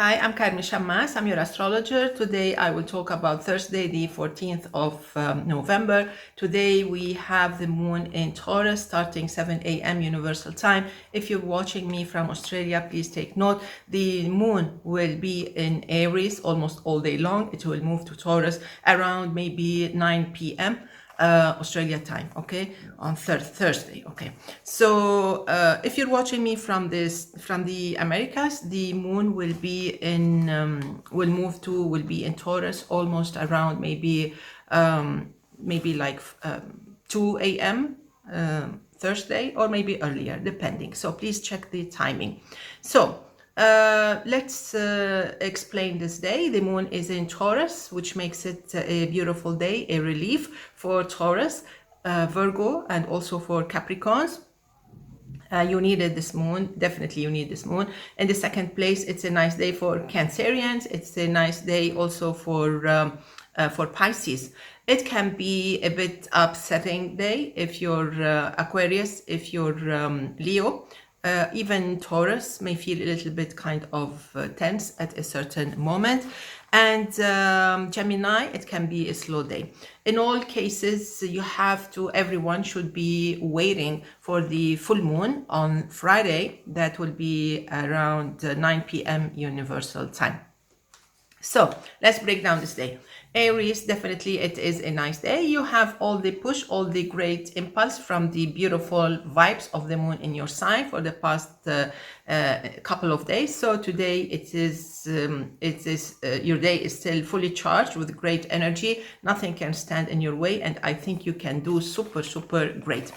Hi, I'm Carmen Chammas. I'm your astrologer. Today I will talk about Thursday, the 14th of November. Today we have the moon in Taurus starting 7 a.m. Universal Time. If you're watching me from Australia, please take note. The moon will be in Aries almost all day long. It will move to Taurus around maybe 9 p.m. Australia time, okay, on Thursday, okay. So if you're watching me from the Americas, the moon will be in will be in Taurus almost around maybe like 2 a.m. Thursday, or maybe earlier, depending. So please check the timing. So let's explain this day. The moon is in Taurus, which makes it a beautiful day, a relief for Taurus, Virgo, and also for Capricorns. You needed this moon. Definitely you need this moon. In the second place, it's a nice day for Cancerians. It's a nice day also for Pisces. It can be a bit upsetting day if you're Aquarius, if you're Leo. Even Taurus may feel a little bit kind of tense at a certain moment. And Gemini, it can be a slow day. In all cases, everyone should be waiting for the full moon on Friday. That will be around 9 p.m. Universal Time. So let's break down this day. Aries, definitely it is a nice day. You have all the push, all the great impulse from the beautiful vibes of the moon in your sign for the past couple of days. So today your day is still fully charged with great energy. Nothing can stand in your way, and I think you can do super great.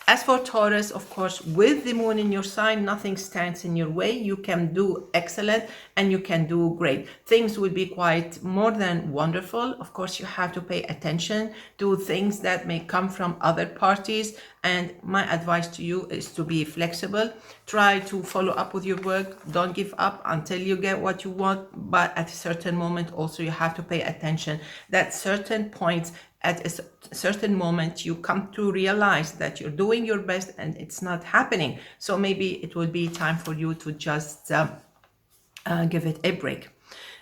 As for Taurus, of course, with the moon in your sign, nothing stands in your way. You can do excellent and you can do great. Things will be quite more than wonderful. Of course, you have to pay attention to things that may come from other parties. And my advice to you is to be flexible. Try to follow up with your work. Don't give up until you get what you want. But at a certain moment, also, you have to pay attention that certain points, at a certain moment, you come to realize that you're doing your best and it's not happening. So maybe it will be time for you to just give it a break.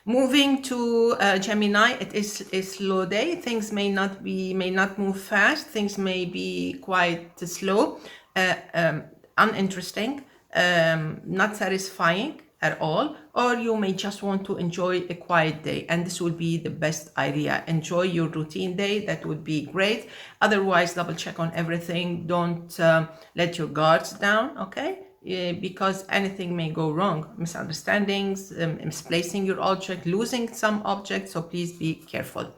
Moving to Gemini, it is a slow day. Things may not move fast. Things may be quite slow, uninteresting, not satisfying at all, or you may just want to enjoy a quiet day, and this will be the best idea. Enjoy your routine day. That would be great. Otherwise, double check on everything. Don't let your guards down, okay? Because anything may go wrong. Misunderstandings, misplacing your object, losing some object, so please be careful.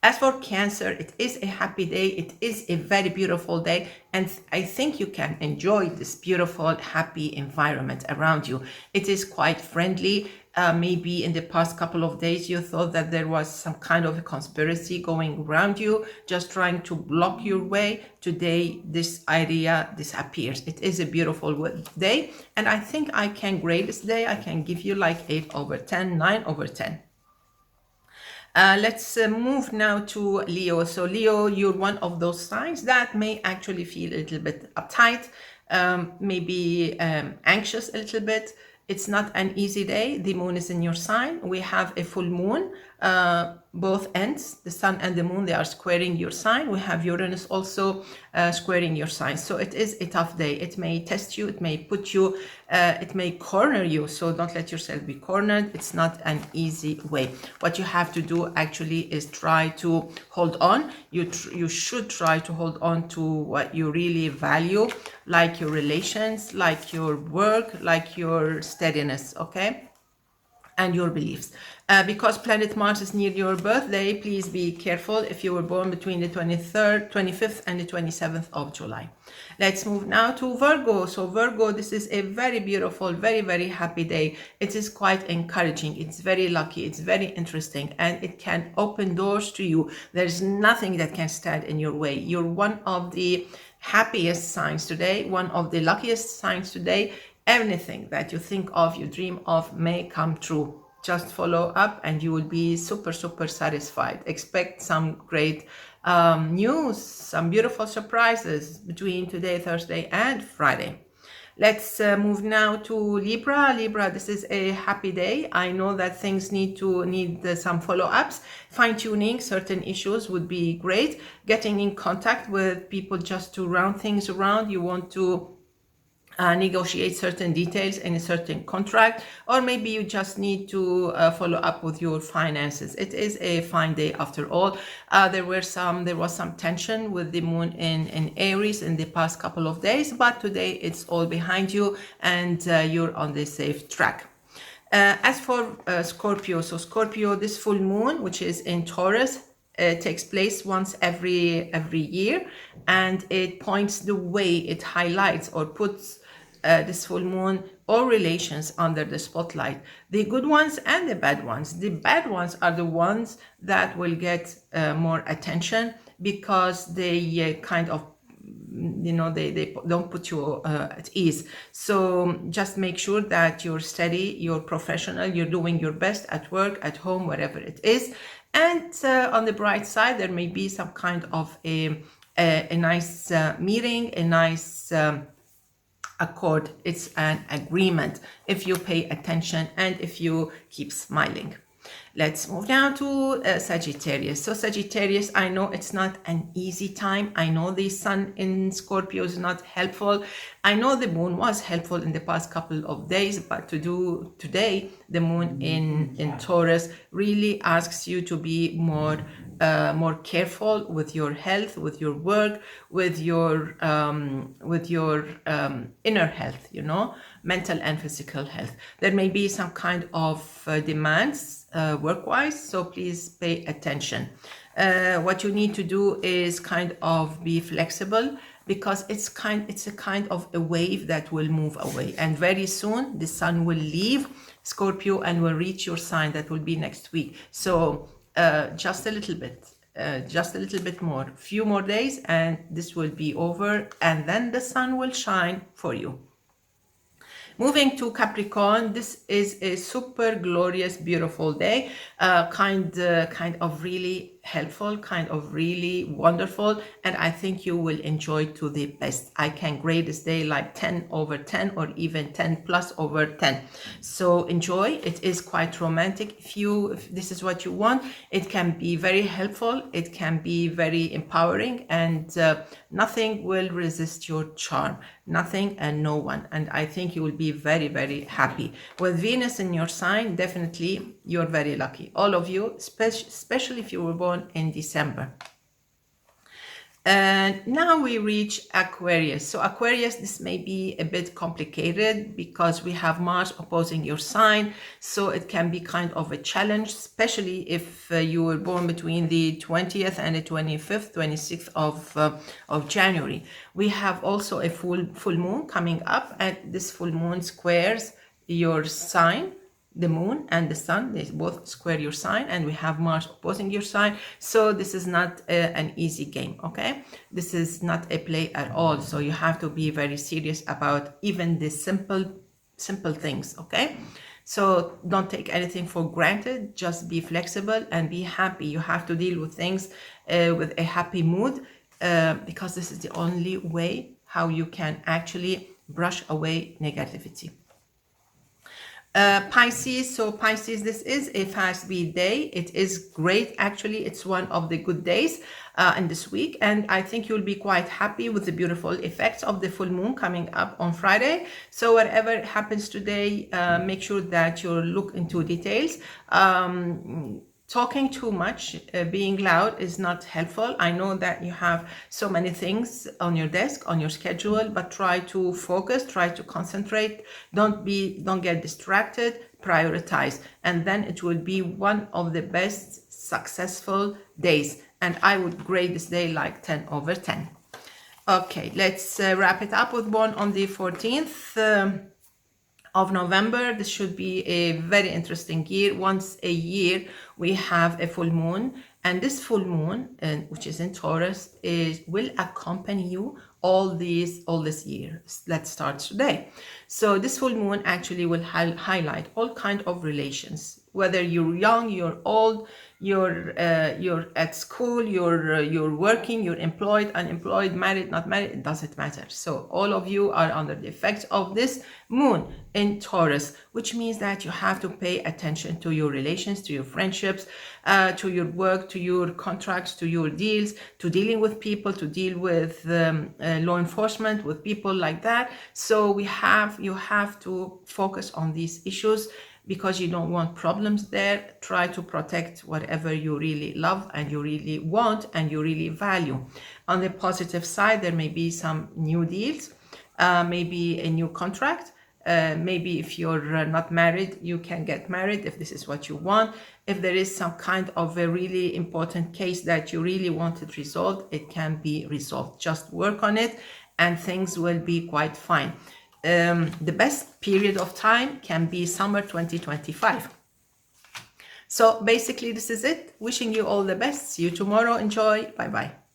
As for Cancer, it is a happy day. It is a very beautiful day. And I think you can enjoy this beautiful, happy environment around you. It is quite friendly. Maybe in the past couple of days, you thought that there was some kind of a conspiracy going around you, just trying to block your way. Today, this idea disappears. It is a beautiful day. And I think I can grade this day. I can give you like 8 over 10, 9 over 10. Let's move now to Leo. So Leo, you're one of those signs that may actually feel a little bit uptight, maybe anxious a little bit. It's not an easy day. The moon is in your sign. We have a full moon. Both ends, the sun and the moon, they are squaring your sign. We have Uranus also squaring your sign. So it is a tough day. It may test you. It may put you, it may corner you. So don't let yourself be cornered. It's not an easy way. What you have to do actually is try to hold on. You should try to hold on to what you really value, like your relations, like your work, like your steadiness, okay? And your beliefs. Because planet Mars is near your birthday, please be careful if you were born between the 23rd, 25th and the 27th of July. Let's move now to Virgo. So Virgo, this is a very beautiful, very happy day. It is quite encouraging. It's very lucky. It's very interesting, and it can open doors to you. There's nothing that can stand in your way. You're one of the happiest signs today, one of the luckiest signs today. Anything that you think of, you dream of, may come true. Just follow up and you will be super satisfied. Expect some great news, some beautiful surprises between today, Thursday, and Friday. Let's move now to Libra. Libra, this is a happy day. I know that things need some follow-ups. Fine-tuning certain issues would be great. Getting in contact with people just to round things around. You want to negotiate certain details in a certain contract, or maybe you just need to follow up with your finances. It is a fine day after all. There was some tension with the moon in Aries in the past couple of days, but today it's all behind you and you're on the safe track. As for Scorpio, so Scorpio, this full moon, which is in Taurus, takes place once every year, and it points the way, it highlights or puts this full moon or relations under the spotlight, the good ones and the bad ones. The bad ones are the ones that will get more attention because they kind of, they don't put you at ease. So just make sure that you're steady, you're professional, you're doing your best at work, at home, wherever it is. And on the bright side, there may be some kind of a nice meeting, a nice accord. It's an agreement if you pay attention and if you keep smiling. Let's move down to Sagittarius. So Sagittarius, I know it's not an easy time. I know the sun in Scorpio is not helpful. I know the moon was helpful in the past couple of days, but today, the moon in Taurus really asks you to be more careful with your health, with your work, with your inner health, mental and physical health. There may be some kind of demands work-wise, so please pay attention. What you need to do is kind of be flexible, because it's a kind of a wave that will move away, and very soon the sun will leave Scorpio and will reach your sign. That will be next week. So just a little bit more, few more days, and this will be over, and then the sun will shine for you. Moving to Capricorn, this is a super glorious, beautiful day, kind of really helpful, kind of really wonderful, and I think you will enjoy to the best. I can grade this day like 10/10 or even 10+/10. So enjoy. It is quite romantic. If this is what you want, it can be very helpful, it can be very empowering, and nothing will resist your charm, nothing and no one. And I think you will be very, very happy. With Venus in your sign, definitely you're very lucky. All of you, especially if you were born in December. And now we reach Aquarius. So Aquarius, this may be a bit complicated because we have Mars opposing your sign. So it can be kind of a challenge, especially if you were born between the 20th and the 25th, 26th of January. We have also a full moon coming up, and this full moon squares your sign. The moon and the sun, they both square your sign, and we have Mars opposing your sign. So this is not an easy game, okay? This is not a play at all. So you have to be very serious about even the simple things, okay? So don't take anything for granted. Just be flexible and be happy. You have to deal with things with a happy mood, because this is the only way how you can actually brush away negativity. Pisces, so Pisces, this is a fast beat day. It is great, actually. It's one of the good days in this week, and I think you'll be quite happy with the beautiful effects of the full moon coming up on Friday. So whatever happens today, make sure that you look into details. Talking too much, being loud is not helpful. I know that you have so many things on your desk, on your schedule, but try to focus, try to concentrate. Don't get distracted, prioritize, and then it will be one of the best successful days. And I would grade this day like 10/10. Okay, let's wrap it up with born on the 14th. Of November. This should be a very interesting year. Once a year we have a full moon, and this full moon, which is in Taurus, will accompany you all this year. Let's start today. So this full moon actually will highlight all kind of relations whether you're young, you're old, you're at school, you're working, you're employed, unemployed, married, not married, it doesn't matter. So all of you are under the effects of this moon in Taurus, which means that you have to pay attention to your relations, to your friendships, to your work, to your contracts, to your deals, to dealing with people, to deal with law enforcement, with people like that. So you have to focus on these issues, because you don't want problems there. Try to protect whatever you really love and you really want and you really value. On the positive side, there may be some new deals, maybe a new contract. Maybe if you're not married, you can get married if this is what you want. If there is some kind of a really important case that you really want it resolved, it can be resolved. Just work on it and things will be quite fine. The best period of time can be summer 2025. So basically this is it. Wishing you all the best. See you tomorrow. Enjoy. Bye bye.